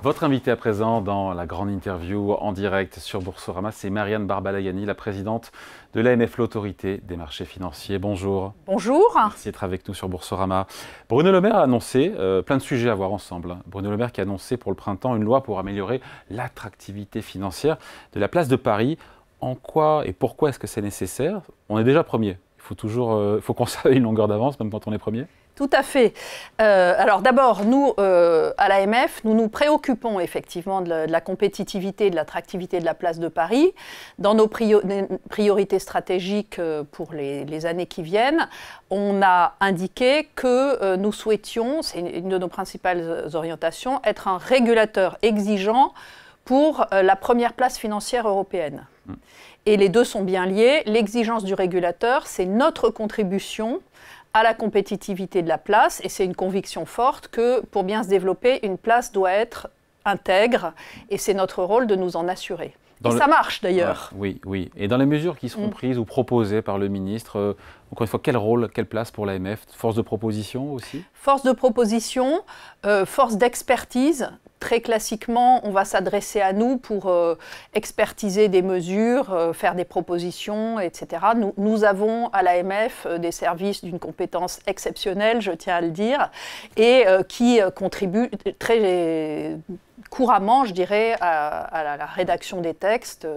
Votre invitée à présent dans la grande interview en direct sur Boursorama, c'est Marianne Barbalayani, la présidente de l'AMF, l'autorité des marchés financiers. Bonjour. Bonjour. Merci d'être avec nous sur Boursorama. Bruno Le Maire a annoncé, plein de sujets à voir ensemble. Bruno Le Maire qui a annoncé pour le printemps une loi pour améliorer l'attractivité financière de la place de Paris. En quoi et pourquoi est-ce que c'est nécessaire? On est déjà premier. Il faut conserver une longueur d'avance même quand on est premier. Tout à fait. Alors d'abord, nous, à l'AMF, nous nous préoccupons effectivement de la compétitivité et de l'attractivité de la place de Paris. Dans nos priorités stratégiques pour les années qui viennent, on a indiqué que nous souhaitions, c'est une de nos principales orientations, être un régulateur exigeant pour la première place financière européenne. Et les deux sont bien liés. L'exigence du régulateur, c'est notre contribution à la compétitivité de la place, et c'est une conviction forte que pour bien se développer, une place doit être intègre, et c'est notre rôle de nous en assurer. Ça marche d'ailleurs. Ouais, oui. Et dans les mesures qui seront prises ou proposées par le ministre, encore une fois, quel rôle, quelle place pour l'AMF? Force de proposition aussi? Force de proposition, force d'expertise. Très classiquement, on va s'adresser à nous pour expertiser des mesures, faire des propositions, etc. Nous avons à l'AMF des services d'une compétence exceptionnelle, je tiens à le dire, et qui contribuent très couramment, je dirais, à la rédaction des textes,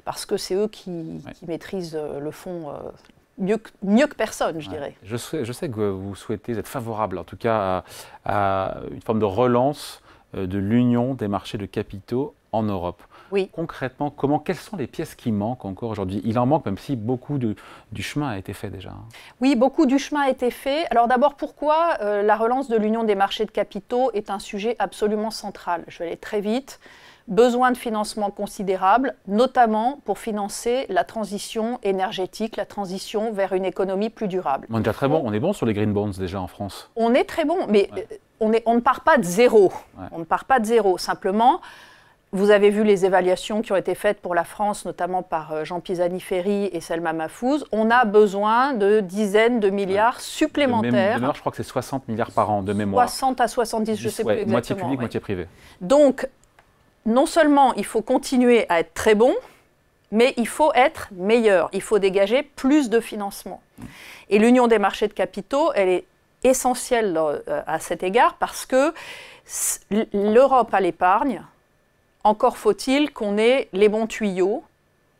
parce que c'est eux qui maîtrisent le fond mieux que personne, je dirais. Je sais que vous souhaitez être favorable, en tout cas, à une forme de relance de l'union des marchés de capitaux en Europe. Oui. Concrètement, quelles sont les pièces qui manquent encore aujourd'hui? Il en manque, même si beaucoup du chemin a été fait déjà. Oui, beaucoup du chemin a été fait. Alors d'abord, pourquoi la relance de l'union des marchés de capitaux est un sujet absolument central? Je vais aller très vite. Besoin de financement considérable, notamment pour financer la transition énergétique, la transition vers une économie plus durable. On est déjà très bon, on est bon sur les green bonds déjà en France. On est très bon, mais on ne part pas de zéro. On ne part pas de zéro. Simplement, vous avez vu les évaluations qui ont été faites pour la France, notamment par Jean Pisani-Ferry et Selma Mahfouz. On a besoin de dizaines de milliards supplémentaires. De mémoire, je crois que c'est 60 milliards par an de mémoire. 60 à 70, je ne sais plus exactement. Moitié public, moitié privé. Donc, non seulement il faut continuer à être très bon, mais il faut être meilleur. Il faut dégager plus de financement. Et l'union des marchés de capitaux, elle est essentielle à cet égard parce que l'Europe a l'épargne. Encore faut-il qu'on ait les bons tuyaux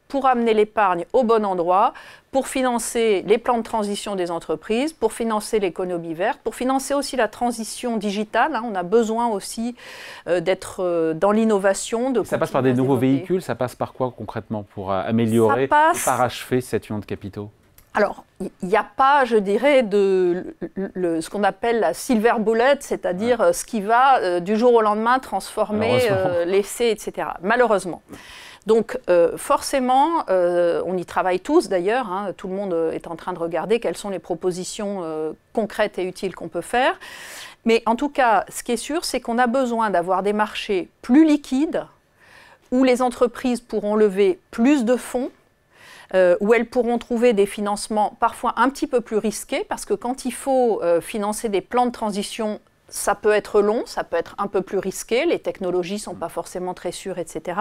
pour amener l'épargne au bon endroit, pour financer les plans de transition des entreprises, pour financer l'économie verte, pour financer aussi la transition digitale. On a besoin aussi d'être dans l'innovation. Ça passe par des nouveaux véhicules, ça passe par quoi concrètement pour améliorer, parachever cette union de capitaux? Alors, il n'y a pas, je dirais, ce qu'on appelle la silver bullet, c'est-à-dire ce qui va du jour au lendemain transformer l'essai, etc. Malheureusement. Donc forcément, on y travaille tous d'ailleurs, tout le monde est en train de regarder quelles sont les propositions concrètes et utiles qu'on peut faire. Mais en tout cas, ce qui est sûr, c'est qu'on a besoin d'avoir des marchés plus liquides, où les entreprises pourront lever plus de fonds, où elles pourront trouver des financements parfois un petit peu plus risqués, parce que quand il faut financer des plans de transition, ça peut être long, ça peut être un peu plus risqué, les technologies ne sont pas forcément très sûres, etc.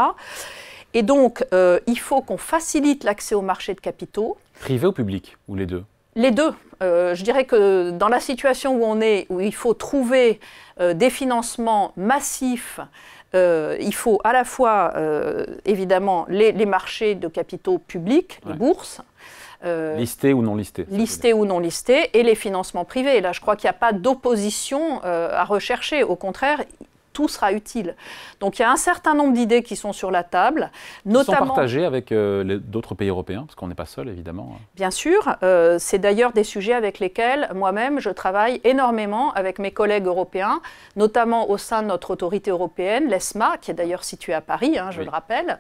Et donc, il faut qu'on facilite l'accès au marché de capitaux. Privé ou public, ou les deux? Les deux. Je dirais que dans la situation où on est, où il faut trouver des financements massifs, il faut à la fois, évidemment, les marchés de capitaux publics, les bourses. Listés ou non listés. Listés ou non listés, et les financements privés. Là, je crois qu'il n'y a pas d'opposition à rechercher. Au contraire, tout sera utile. Donc il y a un certain nombre d'idées qui sont sur la table. Notamment, sont partagées avec d'autres pays européens, parce qu'on n'est pas seul, évidemment. Bien sûr. C'est d'ailleurs des sujets avec lesquels moi-même je travaille énormément avec mes collègues européens, notamment au sein de notre autorité européenne, l'ESMA, qui est d'ailleurs située à Paris, je le rappelle,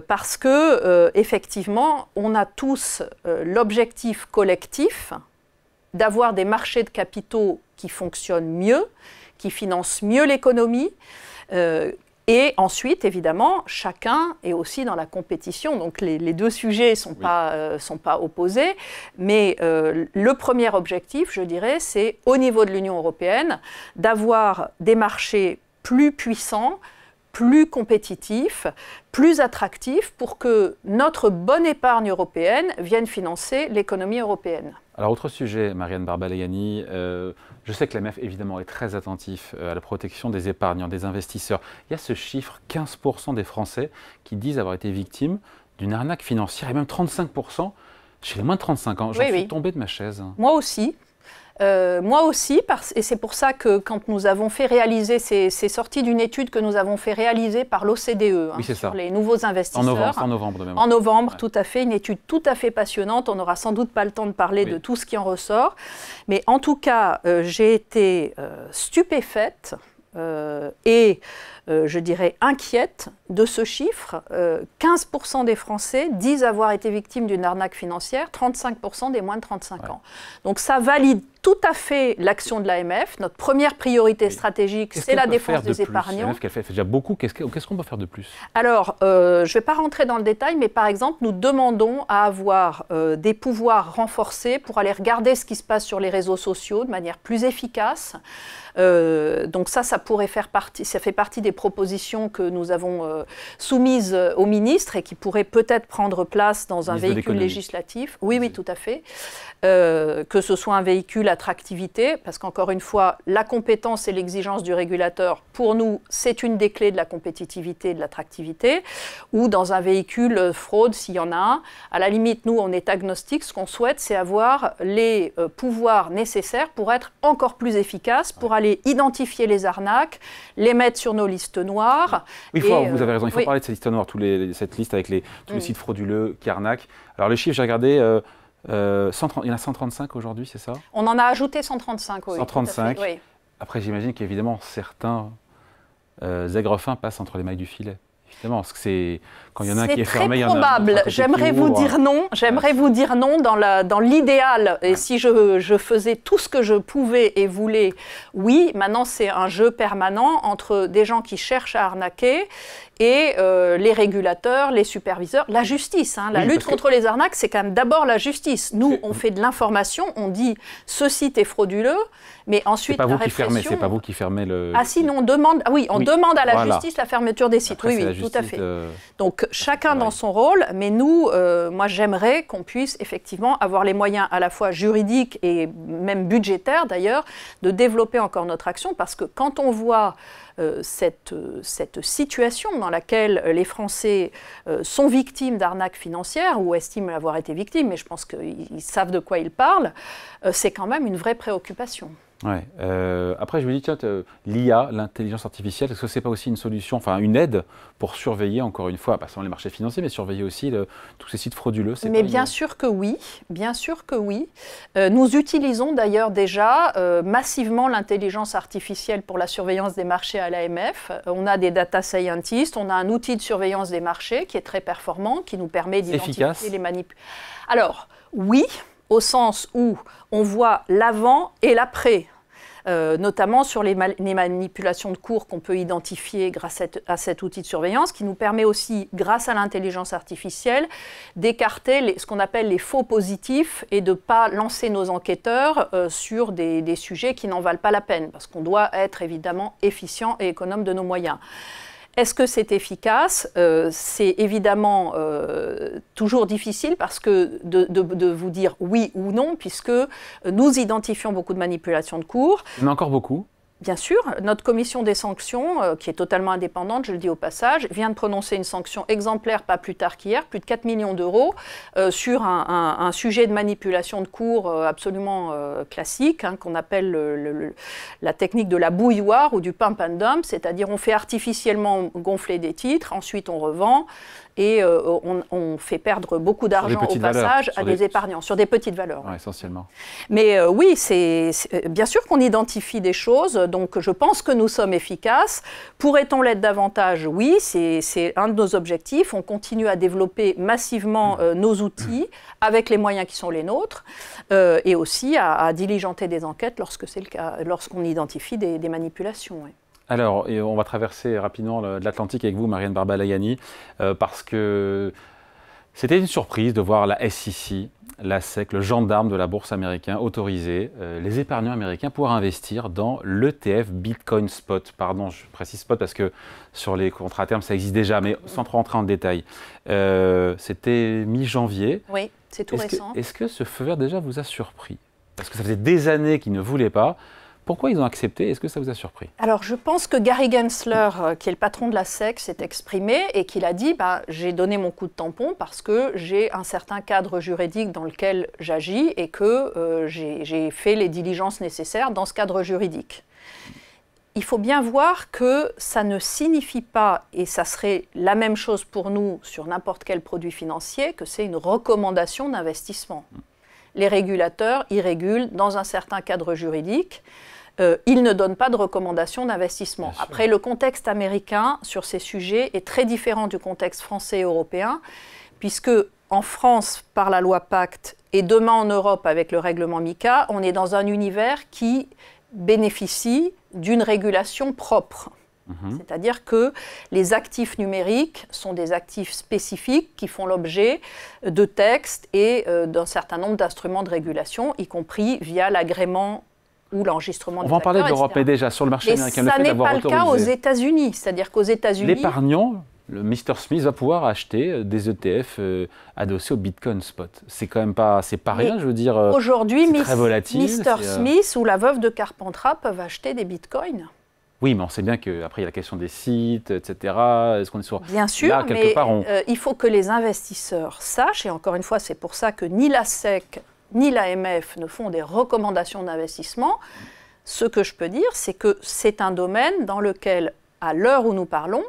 parce que effectivement, on a tous l'objectif collectif d'avoir des marchés de capitaux qui fonctionnent mieux, qui financent mieux l'économie. Et ensuite, évidemment, chacun est aussi dans la compétition. Donc les deux sujets ne sont pas opposés. Mais le premier objectif, je dirais, c'est au niveau de l'Union européenne d'avoir des marchés plus puissant, plus compétitif, plus attractif pour que notre bonne épargne européenne vienne financer l'économie européenne. Alors, autre sujet, Marianne Barbalayani, je sais que l'AMF, évidemment, est très attentif à la protection des épargnants, des investisseurs. Il y a ce chiffre, 15% des Français qui disent avoir été victimes d'une arnaque financière, et même 35% chez les moins de 35 ans. J'en suis tombé de ma chaise. Moi aussi. Et c'est pour ça que quand nous avons fait réaliser, c'est sorti d'une étude que nous avons fait réaliser par l'OCDE sur les nouveaux investisseurs. En novembre de mémoire. En novembre, tout à fait, une étude tout à fait passionnante. On n'aura sans doute pas le temps de parler de tout ce qui en ressort. Mais en tout cas, j'ai été stupéfaite je dirais inquiète de ce chiffre. 15% des Français disent avoir été victimes d'une arnaque financière, 35% des moins de 35 ans. Donc ça valide tout à fait l'action de l'AMF. Notre première priorité stratégique, c'est la défense des épargnants. L'AMF, qu'elle fait déjà beaucoup. Qu'est-ce qu'on peut faire de plus? Alors, je ne vais pas rentrer dans le détail, mais par exemple, nous demandons à avoir des pouvoirs renforcés pour aller regarder ce qui se passe sur les réseaux sociaux de manière plus efficace. Donc ça pourrait faire partie, ça fait partie des propositions que nous avons soumises au ministre et qui pourraient peut-être prendre place dans un véhicule législatif. Oui, tout à fait. Que ce soit un véhicule attractivité, parce qu'encore une fois, la compétence et l'exigence du régulateur, pour nous, c'est une des clés de la compétitivité et de l'attractivité, ou dans un véhicule fraude, s'il y en a un. À la limite, nous, on est agnostique. Ce qu'on souhaite, c'est avoir les pouvoirs nécessaires pour être encore plus efficace, pour aller identifier les arnaques, les mettre sur nos listes noires. Oui, vous avez raison, il faut parler de cette liste noire, cette liste avec tous les sites frauduleux qui arnaquent. Alors les chiffres, j'ai regardé, il y en a 135 aujourd'hui, c'est ça? On en a ajouté 135, oui. 135. Oui. Après, j'imagine qu'évidemment, certains aigrefins passent entre les mailles du filet. Évidemment, parce que c'est quand il y en a un qui est fermé, il y en a un autre. C'est très probable. J'aimerais vous dire non. J'aimerais vous dire non dans l'idéal. Et si je faisais tout ce que je pouvais et voulais, oui. Maintenant, c'est un jeu permanent entre des gens qui cherchent à arnaquer et les régulateurs, les superviseurs, la justice. La lutte contre les arnaques, c'est quand même d'abord la justice. Nous, on fait de l'information, on dit ce site est frauduleux, mais ensuite la répression... C'est pas vous qui fermez le... Ah si, non, on demande à la justice la fermeture des sites. Après, oui, tout à fait. Donc chacun dans son rôle, mais nous, moi j'aimerais qu'on puisse effectivement avoir les moyens à la fois juridiques et même budgétaires d'ailleurs, de développer encore notre action, parce que quand on voit cette situation dans laquelle les Français sont victimes d'arnaques financières ou estiment avoir été victimes, mais je pense qu'ils savent de quoi ils parlent, c'est quand même une vraie préoccupation. Ouais. Après, je me dis, tiens, l'IA, l'intelligence artificielle, est-ce que ce n'est pas aussi une solution, enfin une aide pour surveiller, encore une fois, pas seulement les marchés financiers, mais surveiller aussi tous ces sites frauduleux? Mais bien sûr que oui, bien sûr que oui. Nous utilisons d'ailleurs déjà massivement l'intelligence artificielle pour la surveillance des marchés à l'AMF. On a des data scientists, on a un outil de surveillance des marchés qui est très performant, qui nous permet d'identifier les manipulations. Alors, oui, au sens où on voit l'avant et l'après, notamment sur les manipulations de cours qu'on peut identifier grâce à cet outil de surveillance, qui nous permet aussi, grâce à l'intelligence artificielle, d'écarter ce qu'on appelle les faux positifs et de ne pas lancer nos enquêteurs sur des sujets qui n'en valent pas la peine, parce qu'on doit être évidemment efficient et économe de nos moyens. Est-ce que c'est efficace? C'est évidemment toujours difficile parce que de vous dire oui ou non, puisque nous identifions beaucoup de manipulations de cours. Il y en a encore beaucoup. Bien sûr, notre commission des sanctions, qui est totalement indépendante, je le dis au passage, vient de prononcer une sanction exemplaire pas plus tard qu'hier, plus de 4 millions d'euros, sur un sujet de manipulation de cours absolument classique, qu'on appelle la technique de la bouilloire ou du pump and dump, c'est-à-dire on fait artificiellement gonfler des titres, ensuite on revend, et on fait perdre beaucoup d'argent au passage à des épargnants, sur des petites valeurs. Ouais, essentiellement. Mais oui, c'est bien sûr qu'on identifie des choses, donc je pense que nous sommes efficaces. Pourrait-on l'être davantage? Oui, c'est un de nos objectifs. On continue à développer massivement nos outils avec les moyens qui sont les nôtres, et aussi à diligenter des enquêtes lorsque c'est le cas, lorsqu'on identifie des manipulations. Ouais. Alors, on va traverser rapidement l'Atlantique avec vous, Marianne Barbalayani, parce que c'était une surprise de voir la SEC la SEC, le gendarme de la bourse américaine, autorisé les épargnants américains pour investir dans l'ETF Bitcoin Spot. Pardon, je précise Spot parce que sur les contrats à terme, ça existe déjà, mais sans trop rentrer en détail. C'était mi-janvier. Oui, c'est tout récent. Est-ce que ce feu vert déjà vous a surpris? Parce que ça faisait des années qu'ils ne voulaient pas. Pourquoi ils ont accepté? Est-ce que ça vous a surpris? Alors, je pense que Gary Gensler, qui est le patron de la SEC, s'est exprimé et qu'il a dit j'ai donné mon coup de tampon parce que j'ai un certain cadre juridique dans lequel j'agis et que j'ai fait les diligences nécessaires dans ce cadre juridique. Il faut bien voir que ça ne signifie pas, et ça serait la même chose pour nous sur n'importe quel produit financier, que c'est une recommandation d'investissement. Les régulateurs, ils régulent dans un certain cadre juridique. Ils ne donnent pas de recommandations d'investissement. Après, le contexte américain sur ces sujets est très différent du contexte français et européen, puisque en France, par la loi Pacte, et demain en Europe avec le règlement MiCA, on est dans un univers qui bénéficie d'une régulation propre. C'est-à-dire que les actifs numériques sont des actifs spécifiques qui font l'objet de textes et d'un certain nombre d'instruments de régulation, y compris via l'agrément ou l'enregistrement des acteurs, on va en parler de l'Europe, mais déjà sur le marché américain, ça n'est pas le cas aux États-Unis. C'est-à-dire qu'aux États-Unis, l'épargnant, le Mr. Smith va pouvoir acheter des ETF adossés au Bitcoin Spot. C'est quand même pas, c'est pas rien, je veux dire. Aujourd'hui, très volatile. Mr. Smith ou la veuve de Carpentras peuvent acheter des bitcoins. Oui, mais on sait bien qu'après, il y a la question des sites, etc. Est-ce qu'on est sur... Bien sûr, là, quelque part, il faut que les investisseurs sachent, et encore une fois, c'est pour ça que ni la SEC ni l'AMF ne font des recommandations d'investissement. Ce que je peux dire, c'est que c'est un domaine dans lequel, à l'heure où nous parlons,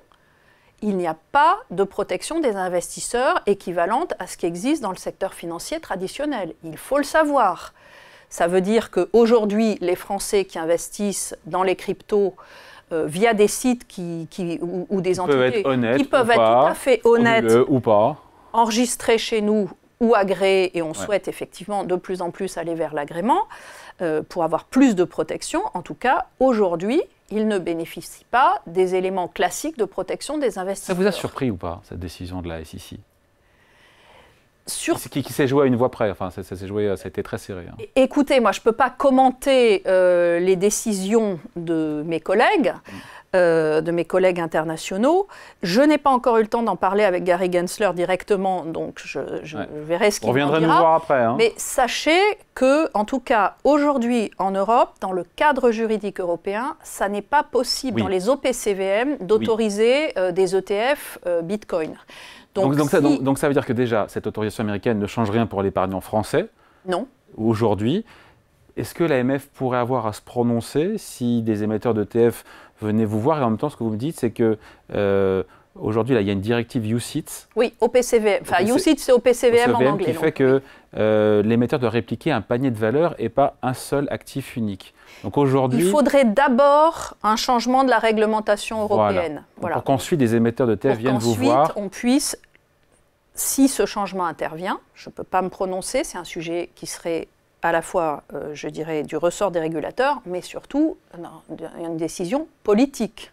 il n'y a pas de protection des investisseurs équivalente à ce qui existe dans le secteur financier traditionnel. Il faut le savoir. Ça veut dire qu'aujourd'hui, les Français qui investissent dans les cryptos via des sites ou des entités qui peuvent être tout à fait honnêtes ou pas, enregistrés chez nous ou agréés, et on souhaite effectivement de plus en plus aller vers l'agrément pour avoir plus de protection. En tout cas, aujourd'hui, ils ne bénéficient pas des éléments classiques de protection des investisseurs. Ça vous a surpris ou pas, cette décision de la SEC? Qui s'est joué à une voix près, enfin, ça s'est joué, ça a été très serré. Hein. Écoutez, moi je ne peux pas commenter les décisions de mes collègues, internationaux. Je n'ai pas encore eu le temps d'en parler avec Gary Gensler directement, donc je verrai ce qu'il en dira. On reviendra nous voir après. Hein. Mais sachez que, en tout cas, aujourd'hui en Europe, dans le cadre juridique européen, ça n'est pas possible dans les OPCVM d'autoriser des ETF Bitcoin. Donc ça veut dire que déjà, cette autorisation américaine ne change rien pour l'épargnant français. Non. Aujourd'hui, est-ce que l'AMF pourrait avoir à se prononcer si des émetteurs d'ETF venaient vous voir? Et en même temps, ce que vous me dites, c'est que aujourd'hui, il y a une directive UCITS. Oui, OPCVM. Enfin, UCITS, c'est OPCVM en anglais. Qui fait que l'émetteur doit répliquer un panier de valeurs et pas un seul actif unique. Donc aujourd'hui, il faudrait d'abord un changement de la réglementation européenne. Voilà. Pour qu'ensuite des émetteurs d'ETF viennent vous voir. On puisse, si ce changement intervient, je ne peux pas me prononcer, c'est un sujet qui serait à la fois, je dirais, du ressort des régulateurs, mais surtout une décision politique.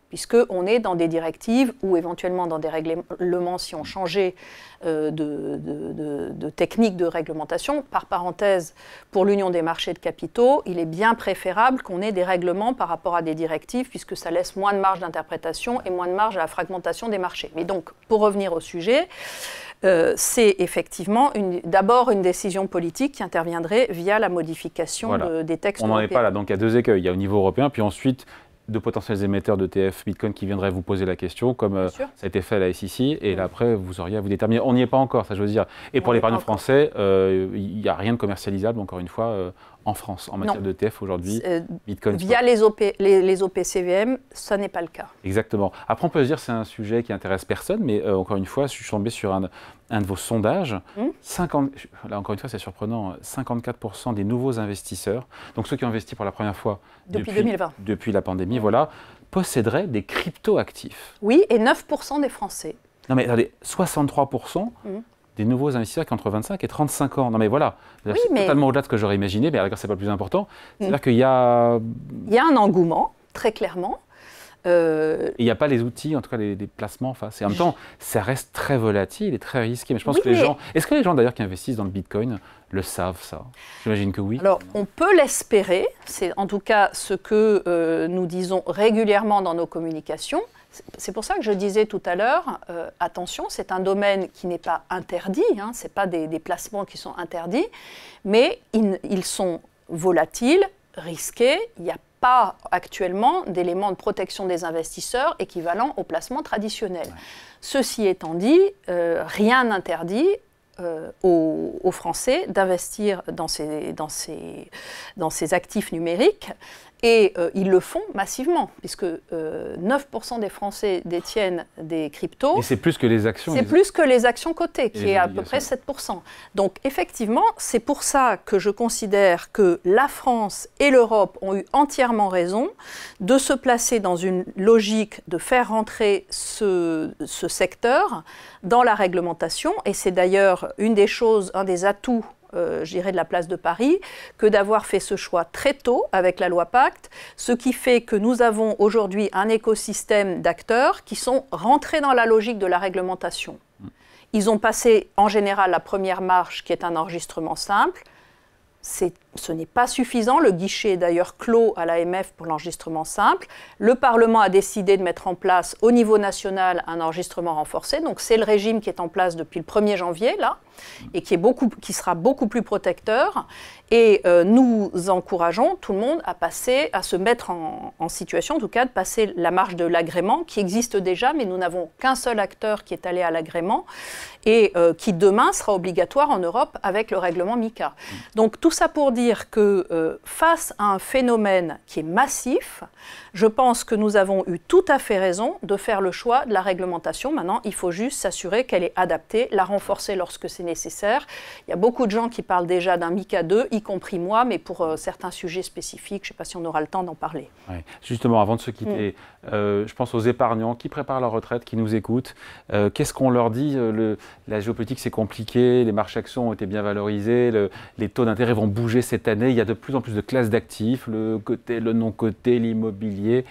Puisqu'on est dans des directives ou éventuellement dans des règlements si on changeait de technique de réglementation. Par parenthèse, pour l'Union des marchés de capitaux, il est bien préférable qu'on ait des règlements par rapport à des directives, puisque ça laisse moins de marge d'interprétation et moins de marge à la fragmentation des marchés. Mais donc, pour revenir au sujet, c'est effectivement d'abord une décision politique qui interviendrait via la modification des textes européens. On n'en est pas là, donc il y a deux écueils. Il y a au niveau européen, puis ensuite de potentiels émetteurs d'ETF Bitcoin qui viendraient vous poser la question, comme ça a été fait à la SEC, et là après vous auriez à vous déterminer. On n'y est pas encore, ça je veux dire. Et pour l'épargne français, il n'y a rien de commercialisable, encore une fois, en France, en matière d'ETF aujourd'hui. Bitcoin via les OPCVM, ça n'est pas le cas. Exactement. Après, on peut se dire que c'est un sujet qui intéresse personne, mais encore une fois, je suis tombé sur un de vos sondages. Là, encore une fois, c'est surprenant, 54% des nouveaux investisseurs, donc ceux qui ont investi pour la première fois depuis 2020, depuis la pandémie, posséderaient des crypto-actifs. Oui, et 9% des Français. Non mais attendez, 63% des nouveaux investisseurs qui ont entre 25 et 35 ans. Non mais voilà, c'est totalement au-delà de ce que j'aurais imaginé, mais à la rigueur, c'est pas le plus important. C'est-à-dire qu'il y a... Il y a un engouement, très clairement. Il n'y a pas les outils, en tout cas les placements face. Et en même temps, ça reste très volatile et très risqué. Mais je pense que les gens... Est-ce que les gens d'ailleurs qui investissent dans le Bitcoin le savent, ça? J'imagine que oui. Alors, on peut l'espérer. C'est en tout cas ce que nous disons régulièrement dans nos communications. C'est pour ça que je disais tout à l'heure, attention, c'est un domaine qui n'est pas interdit, hein, ce n'est pas des placements qui sont interdits, mais ils sont volatiles, risqués. Il n'y a pas actuellement d'éléments de protection des investisseurs équivalents aux placements traditionnels. Ouais. Ceci étant dit, rien n'interdit aux Français d'investir dans ces actifs numériques. Et ils le font massivement, puisque 9% des Français détiennent des cryptos. Et c'est plus que les actions. C'est plus que les actions cotées, qui est à peu près 7%. Donc effectivement, c'est pour ça que je considère que la France et l'Europe ont eu entièrement raison de se placer dans une logique de faire rentrer ce secteur dans la réglementation. Et c'est d'ailleurs une des choses, un des atouts je dirais de la place de Paris, que d'avoir fait ce choix très tôt avec la loi Pacte, ce qui fait que nous avons aujourd'hui un écosystème d'acteurs qui sont rentrés dans la logique de la réglementation. Ils ont passé en général la première marche qui est un enregistrement simple. Ce n'est pas suffisant, le guichet est d'ailleurs clos à l'AMF pour l'enregistrement simple. Le Parlement a décidé de mettre en place au niveau national un enregistrement renforcé, donc c'est le régime qui est en place depuis le 1er janvier, là, et qui sera beaucoup plus protecteur. Et nous encourageons tout le monde à se mettre en situation, en tout cas, de passer la marche de l'agrément, qui existe déjà, mais nous n'avons qu'un seul acteur qui est allé à l'agrément, et qui demain sera obligatoire en Europe avec le règlement MiCA. Donc tout ça pour dire que face à un phénomène qui est massif, je pense que nous avons eu tout à fait raison de faire le choix de la réglementation. Maintenant, il faut juste s'assurer qu'elle est adaptée, la renforcer lorsque c'est nécessaire. Il y a beaucoup de gens qui parlent déjà d'un MiCA 2, y compris moi, mais pour certains sujets spécifiques, je ne sais pas si on aura le temps d'en parler. Ouais. Justement, avant de se quitter, je pense aux épargnants qui préparent leur retraite, qui nous écoutent. Qu'est-ce qu'on leur dit? La géopolitique, c'est compliqué, les marchés actions ont été bien valorisés, les taux d'intérêt vont bouger cette année, il y a de plus en plus de classes d'actifs, le coté, le non-coté, l'immobilier.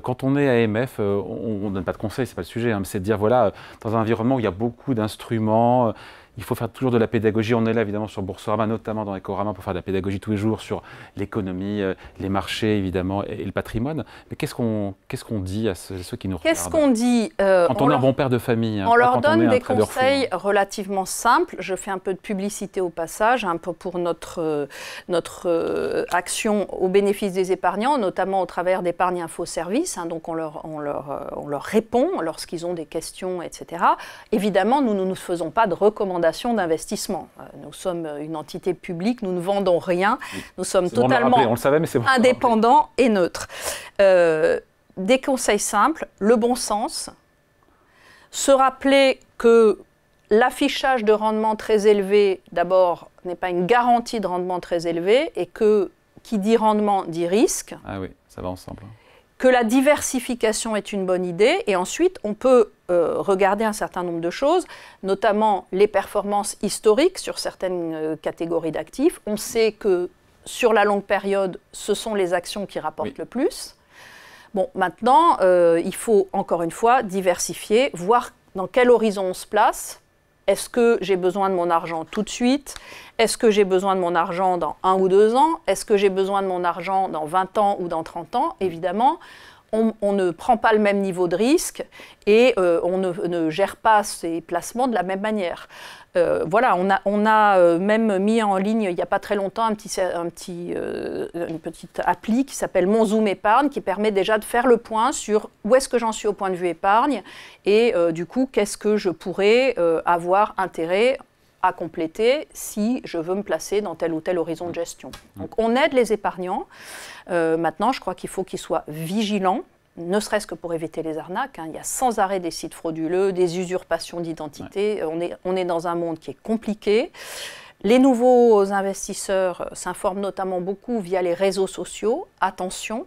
Quand on est AMF, on ne donne pas de conseils, ce n'est pas le sujet, hein, mais c'est de dire, voilà, dans un environnement où il y a beaucoup d'instruments, il faut faire toujours de la pédagogie. On est là évidemment sur Boursorama, notamment dans Ecorama, pour faire de la pédagogie tous les jours sur l'économie, les marchés évidemment et le patrimoine. Mais qu'est-ce qu'on dit à ceux qui nous regardent? Qu'est-ce qu'on dit quand on est un bon père de famille, on leur donne des conseils relativement simples. Je fais un peu de publicité au passage, un peu pour notre action au bénéfice des épargnants, notamment au travers d'Épargne Info Service. Hein, donc on leur répond lorsqu'ils ont des questions, etc. Évidemment, nous ne faisons pas de recommandations d'investissement. Nous sommes une entité publique, nous ne vendons rien, nous sommes totalement indépendants et neutres. Des conseils simples, le bon sens, se rappeler que l'affichage de rendement très élevé, d'abord, n'est pas une garantie de rendement très élevé, et que qui dit rendement dit risque. Ah oui, ça va ensemble. Que la diversification est une bonne idée, et ensuite on peut regarder un certain nombre de choses, notamment les performances historiques sur certaines catégories d'actifs. On sait que sur la longue période, ce sont les actions qui rapportent le plus. Bon, maintenant, il faut encore une fois diversifier, voir dans quel horizon on se place. Est-ce que j'ai besoin de mon argent tout de suite? Est-ce que j'ai besoin de mon argent dans 1 ou 2 ans? Est-ce que j'ai besoin de mon argent dans 20 ans ou dans 30 ans? Évidemment, on ne prend pas le même niveau de risque et on ne gère pas ses placements de la même manière. Voilà, on a même mis en ligne il n'y a pas très longtemps une petite appli qui s'appelle Mon Zoom Épargne, qui permet déjà de faire le point sur où est-ce que j'en suis au point de vue épargne et du coup, qu'est-ce que je pourrais avoir intérêt à compléter si je veux me placer dans tel ou tel horizon de gestion. Donc on aide les épargnants. Maintenant, je crois qu'il faut qu'ils soient vigilants, ne serait-ce que pour éviter les arnaques. Hein. Il y a sans arrêt des sites frauduleux, des usurpations d'identité. On est dans un monde qui est compliqué. Les nouveaux investisseurs s'informent notamment beaucoup via les réseaux sociaux. Attention,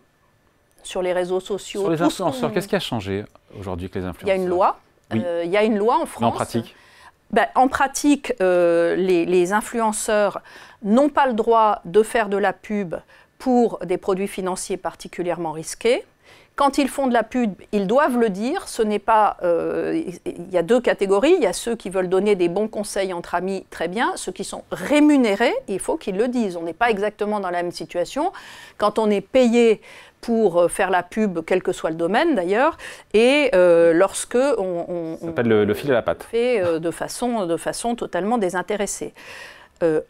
sur les réseaux sociaux... Sur les influenceurs, qu'est-ce qui a changé aujourd'hui avec les influenceurs? Il y a une loi. Oui. Il y a une loi en France. Mais en pratique? En pratique, les influenceurs n'ont pas le droit de faire de la pub pour des produits financiers particulièrement risqués. Quand ils font de la pub, ils doivent le dire. Ce n'est pas. Il y a deux catégories. Il y a ceux qui veulent donner des bons conseils entre amis, très bien. Ceux qui sont rémunérés, il faut qu'ils le disent. On n'est pas exactement dans la même situation. Quand on est payé pour faire la pub, quel que soit le domaine d'ailleurs, et lorsque on ça s'appelle le fil à la patte. Fait de façon totalement désintéressée.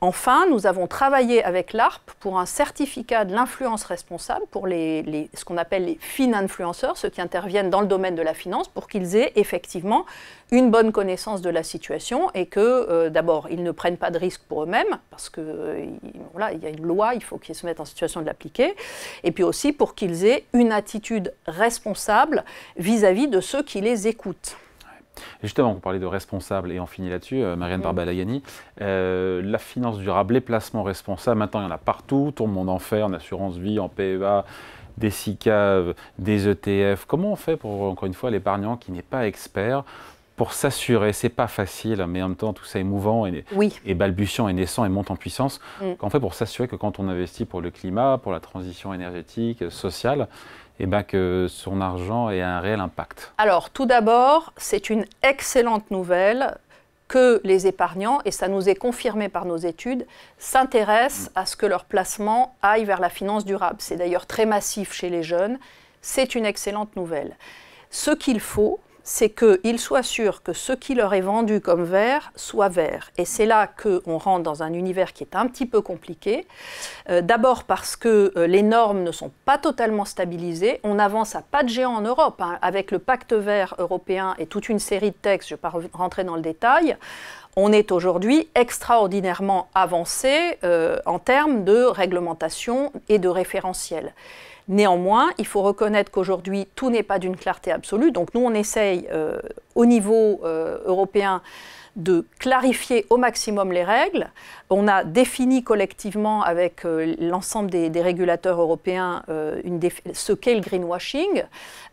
Enfin, nous avons travaillé avec l'ARP pour un certificat de l'influence responsable pour ce qu'on appelle les fin-influenceurs, ceux qui interviennent dans le domaine de la finance, pour qu'ils aient effectivement une bonne connaissance de la situation et que, d'abord, ils ne prennent pas de risques pour eux-mêmes, parce qu'il y a une loi, il faut qu'ils se mettent en situation de l'appliquer, et puis aussi pour qu'ils aient une attitude responsable vis-à-vis de ceux qui les écoutent. Et justement, vous parlez de responsables, et on finit là-dessus, Marianne Barbalayani, la finance durable, les placements responsables, maintenant il y en a partout, tout le monde en fait, en assurance vie, en PEA, des SICAV, des ETF. Comment on fait pour, encore une fois, l'épargnant qui n'est pas expert, pour s'assurer, c'est pas facile, mais en même temps tout ça est mouvant et balbutiant et naissant et monte en puissance, qu'en fait pour s'assurer que quand on investit pour le climat, pour la transition énergétique, sociale, et que son argent ait un réel impact? Alors, tout d'abord, c'est une excellente nouvelle que les épargnants, et ça nous est confirmé par nos études, s'intéressent à ce que leur placement aille vers la finance durable. C'est d'ailleurs très massif chez les jeunes. C'est une excellente nouvelle. Ce qu'il faut, c'est qu'ils soient sûrs que ce qui leur est vendu comme vert soit vert. Et c'est là qu'on rentre dans un univers qui est un petit peu compliqué. D'abord parce que les normes ne sont pas totalement stabilisées. On avance à pas de géant en Europe, avec le pacte vert européen et toute une série de textes, je ne vais pas rentrer dans le détail. On est aujourd'hui extraordinairement avancé en termes de réglementation et de référentiel. Néanmoins, il faut reconnaître qu'aujourd'hui, tout n'est pas d'une clarté absolue. Donc nous, on essaye au niveau européen de clarifier au maximum les règles. On a défini collectivement avec l'ensemble des régulateurs européens ce qu'est le greenwashing.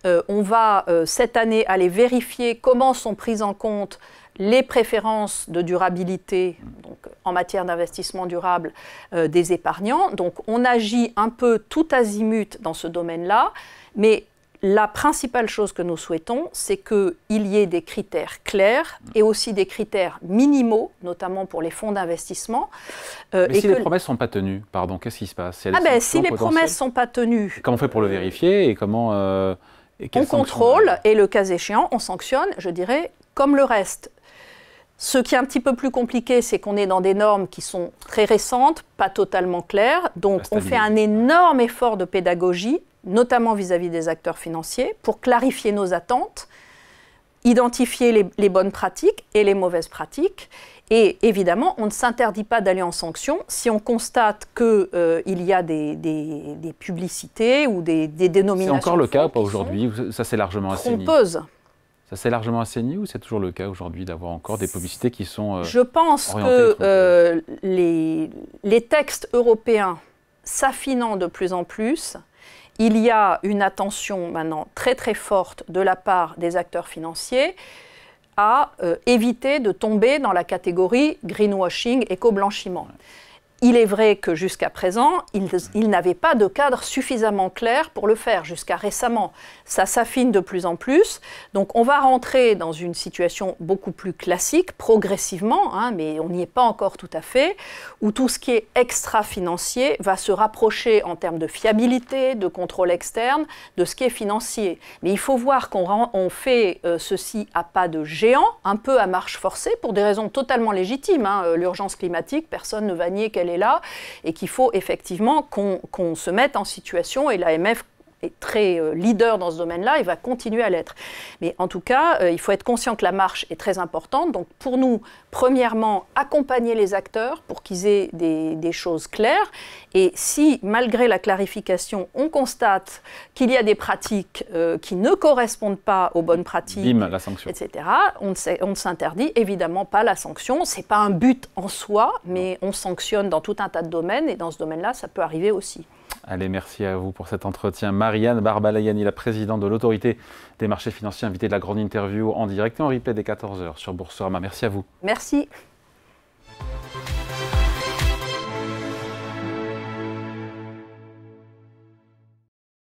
On va cette année aller vérifier comment sont prises en compte les préférences de durabilité, donc en matière d'investissement durable des épargnants. Donc on agit un peu tout azimut dans ce domaine-là, mais la principale chose que nous souhaitons, c'est qu'il y ait des critères clairs et aussi des critères minimaux, notamment pour les fonds d'investissement. Mais si les promesses ne sont pas tenues, pardon, qu'est-ce qui se passe? Si les promesses ne sont pas tenues... Comment on fait pour le vérifier et comment... on contrôle et le cas échéant, on sanctionne, je dirais, comme le reste. Ce qui est un petit peu plus compliqué, c'est qu'on est dans des normes qui sont très récentes, pas totalement claires. Donc on fait un énorme effort de pédagogie, notamment vis-à-vis des acteurs financiers, pour clarifier nos attentes, identifier les bonnes pratiques et les mauvaises pratiques. Et évidemment, on ne s'interdit pas d'aller en sanction si on constate qu'il y a des publicités ou des dénominations. C'est encore le cas ou pas aujourd'hui? Ça s'est largement assaini. Trompeuses. Ça s'est largement assaini ou c'est toujours le cas aujourd'hui d'avoir encore des publicités qui sont Je pense que les textes européens s'affinant de plus en plus, il y a une attention maintenant très très forte de la part des acteurs financiers à éviter de tomber dans la catégorie greenwashing, éco-blanchiment. Il est vrai que jusqu'à présent, ils n'avaient pas de cadre suffisamment clair pour le faire, jusqu'à récemment. Ça s'affine de plus en plus. Donc on va rentrer dans une situation beaucoup plus classique, progressivement, mais on n'y est pas encore tout à fait, où tout ce qui est extra-financier va se rapprocher en termes de fiabilité, de contrôle externe, de ce qui est financier. Mais il faut voir qu'on fait ceci à pas de géant, un peu à marche forcée, pour des raisons totalement légitimes. L'urgence climatique, personne ne va nier qu'elle est là et qu'il faut effectivement qu'on se mette en situation, et l'AMF est très leader dans ce domaine-là et va continuer à l'être. Mais en tout cas, il faut être conscient que la marche est très importante. Donc pour nous, premièrement, accompagner les acteurs pour qu'ils aient des choses claires. Et si, malgré la clarification, on constate qu'il y a des pratiques qui ne correspondent pas aux bonnes pratiques, bim, la sanction, etc., on ne s'interdit évidemment pas la sanction. Ce n'est pas un but en soi, mais on sanctionne dans tout un tas de domaines. Et dans ce domaine-là, ça peut arriver aussi. Allez, merci à vous pour cet entretien. Marianne Barbalayani, la présidente de l'autorité des marchés financiers, invitée de la grande interview en direct et en replay dès 14h sur Boursorama. Merci à vous. Merci.